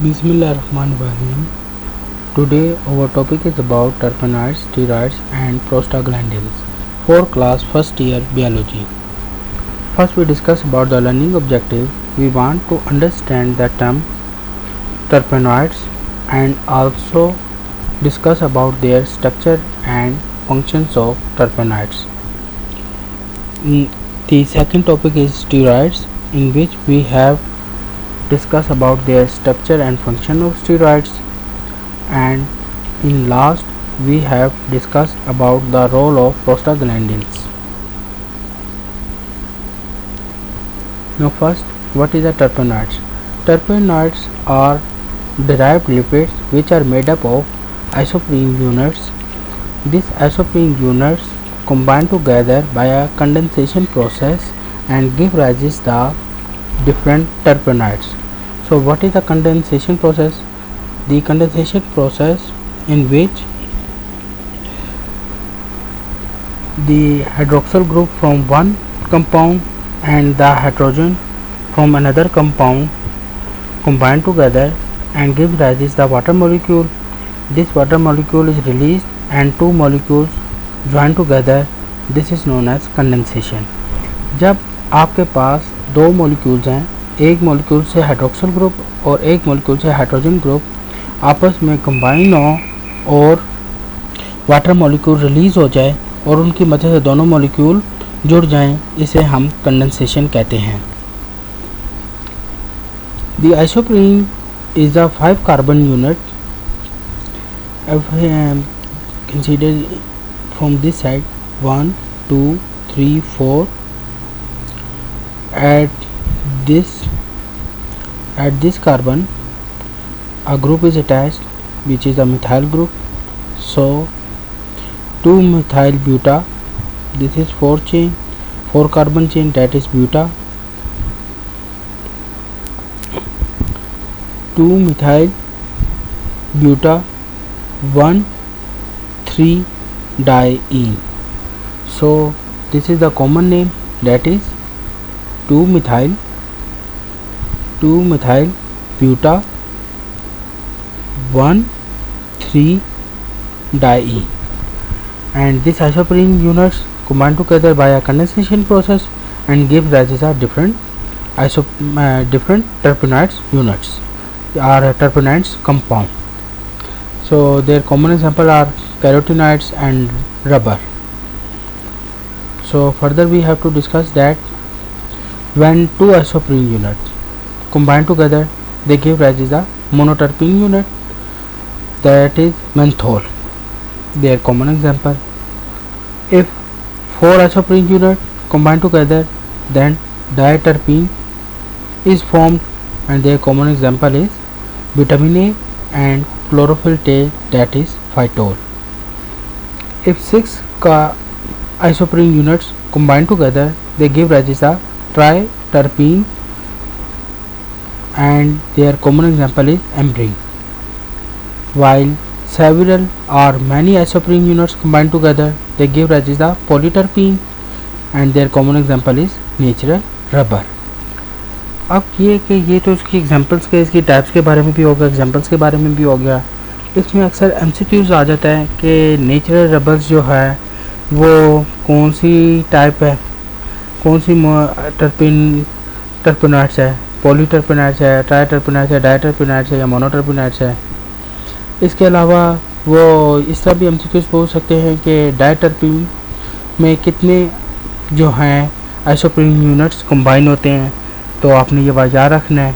Bismillahirrahmanirrahim. Today our topic is about terpenoids, steroids and prostaglandins for class first year biology. First we discuss about the learning objective. We want to understand the term terpenoids and also discuss about their structure and functions of terpenoids. The second topic is steroids, in which we have discuss about their structure and function of steroids, and in last we have discussed about the role of prostaglandins. Now first, what is the terpenoids? Terpenoids are derived lipids which are made up of isoprene units. These isoprene units combine together by a condensation process and give rise to the different terpenoids. So what is the condensation process? The condensation process in which the hydroxyl group from one compound and the hydrogen from another compound combine together and give rise to the water molecule. This water molecule is released and two molecules join together. This is known as condensation. जब आपके पास दो molecules हैं, एक molecule से hydroxyl group और एक molecule से hydrogen group आपस में कंबाइन हो और वाटर मॉलिक्यूल रिलीज़ हो जाए और उनकी मदद से दोनों मॉलिक्यूल जुड़ जाएं, इसे हम कंडेंसेशन कहते हैं. The isoprene is a 5 carbon unit. Consider from this side 1 2 3 4. At this carbon a group is attached which is a methyl group. So 2-methyl buta, this is 4 carbon chain, that is buta. 2-methyl buta 1,3-diene. So this is the common name, that is 2-methyl buta 1,3-diene, and these isoprene units combine together by a condensation process and give rise to different terpenoids units or terpenoids compound. So their common example are carotenoids and rubber. So further we have to discuss that when two isoprene units combine together, they give rise to the monoterpene unit, that is menthol. Their common example, if 4 isoprene units combine together, then diterpene is formed, and their common example is vitamin A and chlorophyll A, that is phytol. If 6 isoprene units combine together, they give rise to triterpene, and their common example is ambrine. While several or many isoprene units combine together, they give rise to polyterpene, and their common example is natural rubber. अब ये तो इसकी examples के, इसकी types के बारे में भी हो गया, एग्जांपल्स के बारे में भी हो गया. इसमें अक्सर एमसीक्यूज आ जाता है कि नेचुरल रबर्स जो है वो कौन सी टाइप है, कौन सी टर्पेनॉइड्स है, पॉलीटर्पेनॉइड्स है, ट्राइटर्पेनॉइड्स है, डाइटर्पेनॉइड्स है या मोनोटर्पेनॉइड्स है. इसके अलावा वो इस तरह भी एमसीक्यूज पूछ सकते हैं कि डाइटर्पीन में कितने जो हैं आइसोप्रीन यूनिट्स कंबाइन होते हैं. तो आपने ये बात याद रखना है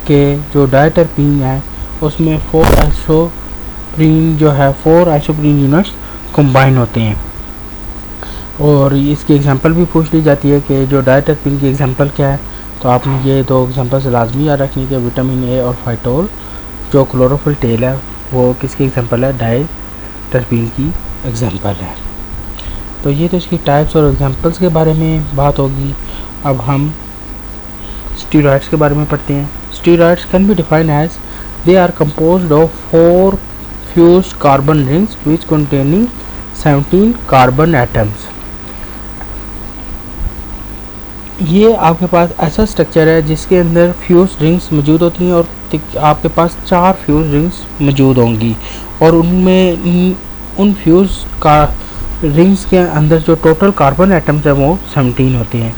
कि जो डाइटर्पीन है उसमें 4 आइसोप्रीन यूनिट्स कंबाइन होते हैं. और इसकी एग्जांपल भी पूछ ली जाती है कि जो डाइटर्पीन की एग्जांपल क्या है. तो आपने ये दो एग्जांपल से लाजमी याद रखनी है कि विटामिन ए और फाइटोल. जो क्लोरोफिल टेल है वो किसकी एग्जांपल है, डाइटर्पीन की एग्जांपल है. तो ये तो इसकी टाइप्स और एग्जांपल्स के बारे में बात होगी. अब हम स्टीरॉइड्स के बारे में पढ़ते हैं. Steroids can be defined as they are composed of 4 fused carbon rings which containing 17 carbon atoms. ये आपके पास ऐसा स्ट्रक्चर है जिसके अंदर फ्यूज रिंग्स मौजूद होती हैं और आपके पास 4 फ्यूज रिंग्स मौजूद होंगी और उनमें उन फ्यूज का रिंग्स के अंदर जो टोटल कार्बन एटम्स हैं वो 17 होते हैं।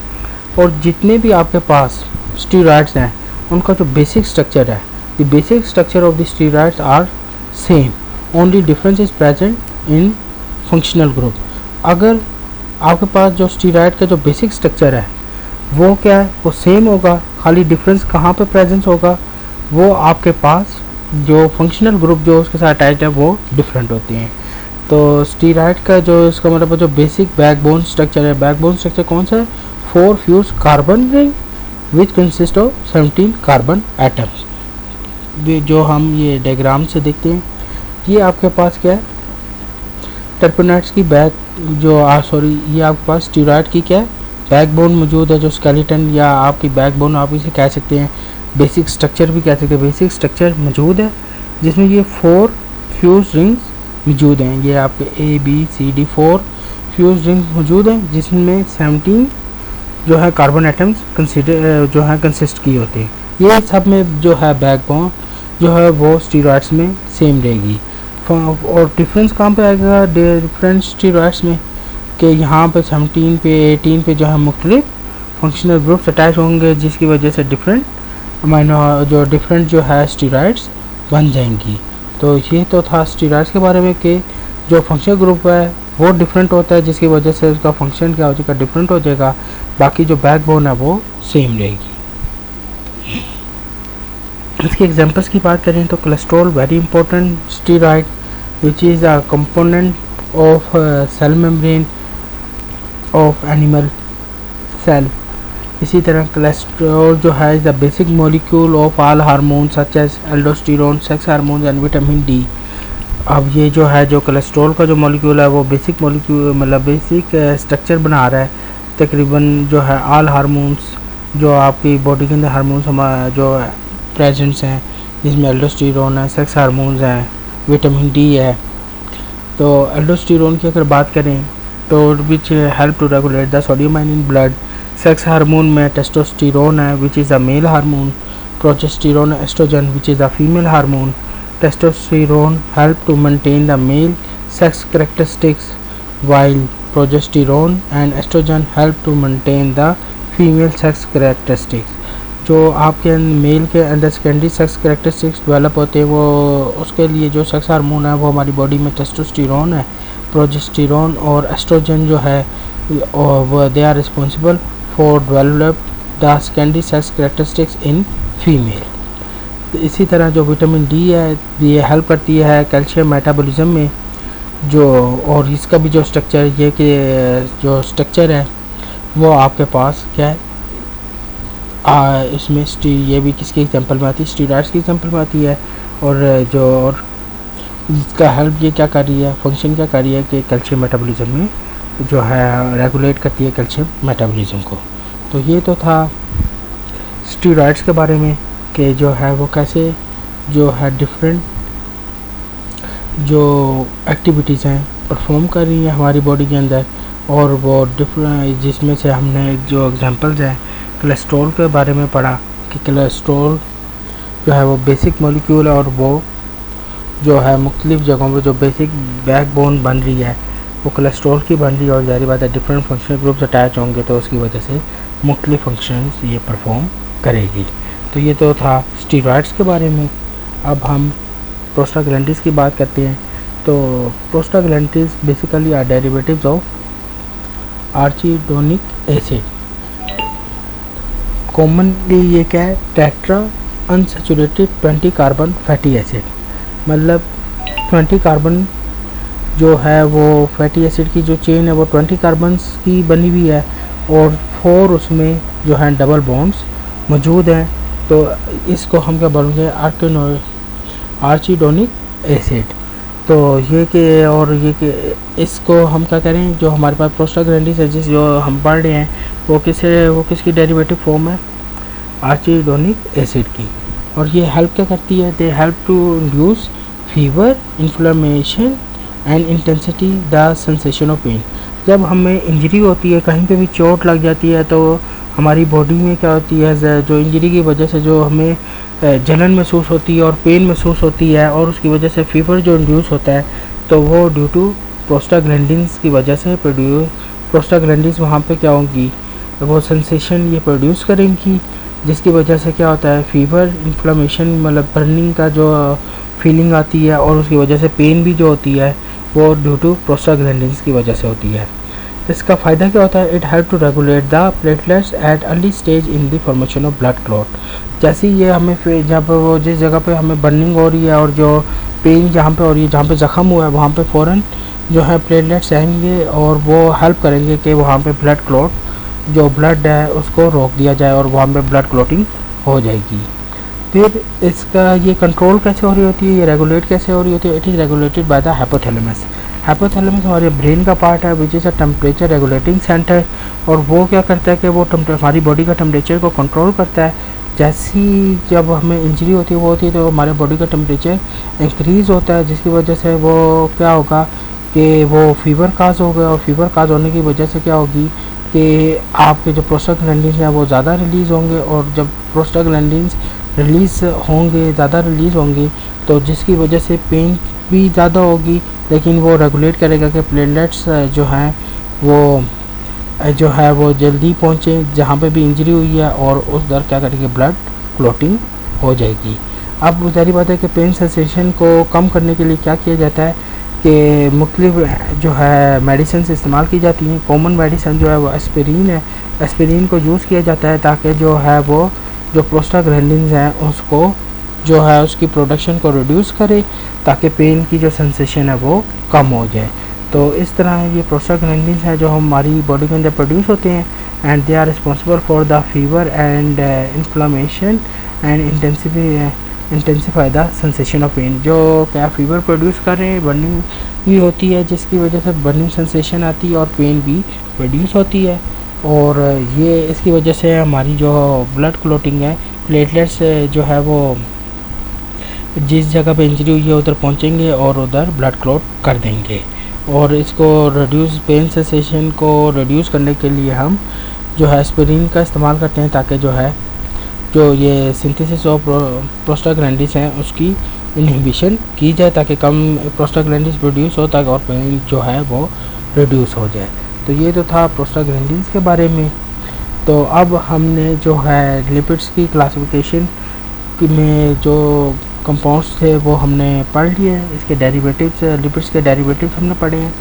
और जितने भी आपके पास स्टीरॉयड्स हैं उनका जो बेसिक स्ट्रक्चर है, the basic structure of the steroids are same, only difference is present in functional group. अगर आपके पास जो स्टीरॉयड का जो बेसिक स्ट्रक्चर है वो क्या है, वो सेम होगा, खाली डिफरेंस कहाँ पे प्रेजेंस होगा, वो आपके पास जो फंक्शनल ग्रुप जो उसके साथ अटैच्ड है वो डिफरेंट होती हैं। तो स्टीरॉयड का जो इसका मतलब जो बेसिक बैकबोन स्ट्रक्चर है, बैकबोन स्ट्रक्चर कौन सा है, 4 fuse carbon ring which consist of 17 carbon atoms. जो हम ये डायग्राम से देखते हैं, ये आपके पास क्या है, टर्पेनाइड्स की बैक जो ये आपके पास स्टीरॉयड की क्या है, बैकबोन मौजूद है, जो स्केलेटन या आपकी बैकबोन आप इसे कह सकते हैं, बेसिक स्ट्रक्चर भी कह सकते हैं, बेसिक स्ट्रक्चर मौजूद है जिसमें ये 4 फ्यूज रिंग्स मौजूद हैं। ये आपके ABCD 4 फ्यूज रिंग्स मौजूद हैं जिसमें 17 जो है कार्बन एटम्स कंसिस्ट की होती है। ये सब में जो है बैकबोन जो है वो स्टीरॉयड्स में सेम रहेगी। और डिफरेंस कहाँ पे आएगा डिफरेंट स्टीरॉयड्स में, कि यहाँ पे 17 पे 18 पे जो है मुख्तलिफ फंक्शनल ग्रुप्स अटैच होंगे जिसकी वजह से डिफरेंट जो है स्टीरॉयड्स बन जाएंगी। तो ये तो था स्टीरॉयड्स के बारे में कि जो फंक्शनल ग्रुप है वो डिफरेंट होता है जिसकी वजह से उसका फंक्शन क्या हो जाएगा, डिफरेंट हो जाएगा, बाकी जो बैकबोन है वो सेम रहेगी। इसके एग्जांपल्स की बात करें तो cholesterol very important steroid which is a component of cell membrane of animal cell. इसी तरह कोलेस्ट्रॉल जो है is the basic molecule of all hormone such as aldosterone, sex hormone and vitamin D. अब ये जो है जो कोलेस्ट्रॉल का जो मॉलिक्यूल है वो बेसिक मॉलिक्यूल मतलब बेसिक स्ट्रक्चर बना रहा है तकरीबन जो है ऑल हार्मोन्स जो आपकी बॉडी के अंदर हार्मोन्स जो प्रेजेंट्स हैं जिसमें एल्डोस्टेरोन है, सेक्स हार्मोन्स हैं, विटामिन डी है। तो एल्डोस्टेरोन की अगर बात करें तो which help to regulate the sodium in blood. Sex hormone में टेस्टोस्टेरोन है which is a male hormone, progesterone estrogen which is a female hormone. Testosterone help to maintain the male sex characteristics while progesterone and estrogen help to maintain the female sex characteristics। जो आपके mail के अंदर secondary sex characteristics develop होते हैं वो उसके लिए जो सेक्स हार्मोन है वो हमारी बॉडी में टेस्टोस्टेरोन है, प्रोजेस्टेरोन और एस्ट्रोजन जो है वो they are responsible for develop the secondary sex characteristics in female. इसी तरह जो विटामिन डी है ये हेल्प करती है कैल्शियम मेटाबॉलिज्म में जो, और इसका भी जो स्ट्रक्चर ये कि जो स्ट्रक्चर है वो आपके पास क्या है इसमें ये भी किसके एग्जांपल में आती है, स्टीरॉयड्स की एग्जांपल में आती है। और इसका हेल्प ये क्या कर रही है, फंक्शन क्या कर रही है कि कैल्शियम मेटाबॉलिज्म में जो है रेगुलेट करती है कैल्शियम मेटाबॉलिज्म को। तो ये तो था स्टीरॉयड्स के बारे में कि जो है वो कैसे जो है डिफरेंट जो एक्टिविटीज़ हैं परफॉर्म कर रही हैं हमारी बॉडी के अंदर, और वो डिफरेंट जिसमें से हमने जो एग्जांपल्स हैं कोलेस्ट्रॉल के बारे में पढ़ा कि कोलेस्ट्रॉल जो है वो बेसिक मॉलिक्यूल है और वो जो है मुख्तलिफ़ जगहों पे जो बेसिक बैकबोन बन रही है वो कोलेस्ट्रॉल की बन रही है और ज़ाहिर बात है डिफरेंट फंक्शनल ग्रुप्स अटैच होंगे तो उसकी वजह से मुख्तलिफ़ फंक्शंस ये परफॉर्म करेगी। तो ये तो था स्टीरॉयड्स के बारे में। अब हम प्रोस्टाग्लैंडिन्स की बात करते हैं। तो prostaglandins basically are derivatives of arachidonic acid. Commonly ये क्या है, tetra unsaturated 20 carbon fatty acid, मतलब 20 कार्बन जो है वो फैटी एसिड की जो चेन है वो 20 कार्बन्स की बनी हुई है और 4 उसमें जो है डबल बॉन्ड्स मौजूद हैं। तो इसको हम क्या बोलेंगे, आर्चिडोनिक एसिड। तो ये कि और ये कि इसको हम क्या करें, जो हमारे पास प्रोस्टाग्लैंडिन्स है जिस जो हम पढ़ रहे हैं वो किसकी डेरिवेटिव फॉर्म है, आर्चिडोनिक एसिड की। और ये हेल्प क्या करती है, they help to induce fever, inflammation and intensity the sensation of pain. जब हमें इंजरी होती है, कहीं पे भी चोट लग जाती है तो हमारी बॉडी में क्या होती है, जो इंजरी की वजह से जो हमें जलन महसूस होती है और पेन महसूस होती है और उसकी वजह से फीवर जो इंड्यूस होता है, तो वो ड्यू टू प्रोस्टाग्लैंडिन्स की वजह से प्रोस्टाग्लैंडिन्स वहाँ पे क्या होंगी, वो सेंसेशन ये प्रोड्यूस करेंगी, जिसकी वजह से क्या होता है, फीवर, इन्फ्लेमेशन, मतलब बर्निंग का जो फीलिंग आती है और उसकी वजह से पेन भी जो होती है वो ड्यू टू प्रोस्टाग्लैंडिन्स की वजह से होती है। इसका फ़ायदा क्या होता है, it help to regulate the platelets at early stage in the formation of blood clot. जैसे ये हमें जब वो जिस जगह पे हमें बर्निंग हो रही है और जो पेन जहाँ पे हो रही है, जहाँ पे ज़ख्म हुआ है, वहाँ पे फ़ौरन जो है प्लेटलेट्स आएंगे और वो हेल्प करेंगे कि वहाँ पे ब्लड क्लॉट, जो ब्लड है उसको रोक दिया जाए और वहाँ पे ब्लड क्लॉटिंग हो जाएगी। फिर इसका ये कंट्रोल कैसे हो रही होती है, ये रेगुलेट कैसे हो रही होती है, it is regulated by the hypothalamus. Hypothalamus हमारे ब्रेन का पार्ट है which is a temperature regulating centre, और वो क्या करता है कि वो हमारी बॉडी का टेम्परेचर को कंट्रोल करता है। जैसी जब हमें इंजरी होती है वो होती है तो हमारे बॉडी का टेम्परेचर इंक्रीज़ होता है, जिसकी वजह से वो क्या होगा कि वो फीवर काज होगा, और फीवर काज होने की वजह से क्या होगी कि आपके जो प्रोस्टाग्लैंडिन्स हैं वो ज़्यादा रिलीज़ होंगे, और जब प्रोस्टाग्लैंडिन्स रिलीज़ होंगे, ज़्यादा रिलीज़ होंगे, तो जिसकी वजह से पेन भी ज़्यादा होगी, लेकिन वो रेगुलेट करेगा कि प्लेटलेट्स जो है वो जल्दी पहुँचे जहाँ पे भी इंजरी हुई है, और उस दर क्या करेगी, ब्लड क्लॉटिंग हो जाएगी। अब जारी बात है कि पेन सेंसेशन को कम करने के लिए क्या किया जाता है कि मुख्तलिफ जो है मेडिसिन इस्तेमाल की जाती हैं। कॉमन मेडिसिन जो है वो एस्पिरिन है, एस्पिरिन को यूज़ किया जाता है ताकि जो है वो जो प्रोस्टाग्लैंडिन्स हैं उसको जो है उसकी प्रोडक्शन को रिड्यूस करे, ताकि पेन की जो सेंसेशन है वो कम हो जाए। तो इस तरह ये प्रोस्टाग्लैंडिन्स हैं जो हमारी बॉडी के अंदर प्रोड्यूस होते हैं, and they are responsible for the fever and inflammation and intensify the sensation of pain. जो क्या फीवर प्रोड्यूस कर रहे हैं, बर्निंग भी होती है जिसकी वजह से बर्निंग सेंसेशन आती है और पेन भी प्रोड्यूस होती है, और ये इसकी वजह से हमारी जो ब्लड क्लॉटिंग है, प्लेटलेट्स जो है वो जिस जगह पे इंजरी हुई है उधर पहुंचेंगे और उधर ब्लड क्लॉट कर देंगे। और इसको रिड्यूस, पेन सेंसेशन को रिड्यूस करने के लिए हम जो है एस्पिरिन का इस्तेमाल करते हैं, ताकि जो है जो ये सिंथेसिस ऑफ प्रोस्टाग्लैंडिन्स हैं उसकी इनहिबिशन की जाए, ताकि कम प्रोस्टाग्लैंडिन्स प्रोड्यूस हो, ताकि और पेन जो है वो रिड्यूस हो जाए। तो ये तो था प्रोस्टाग्लैंडिन्स के बारे में। तो अब हमने जो है लिपिड्स की क्लासिफिकेशन में जो कंपाउंड्स थे वो हमने पढ़ लिए, इसके डेरिवेटिव्स, लिपिड्स के डेरिवेटिव्स हमने पढ़े हैं।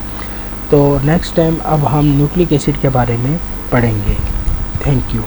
तो नेक्स्ट टाइम अब हम न्यूक्लिक एसिड के बारे में पढ़ेंगे। Thank you.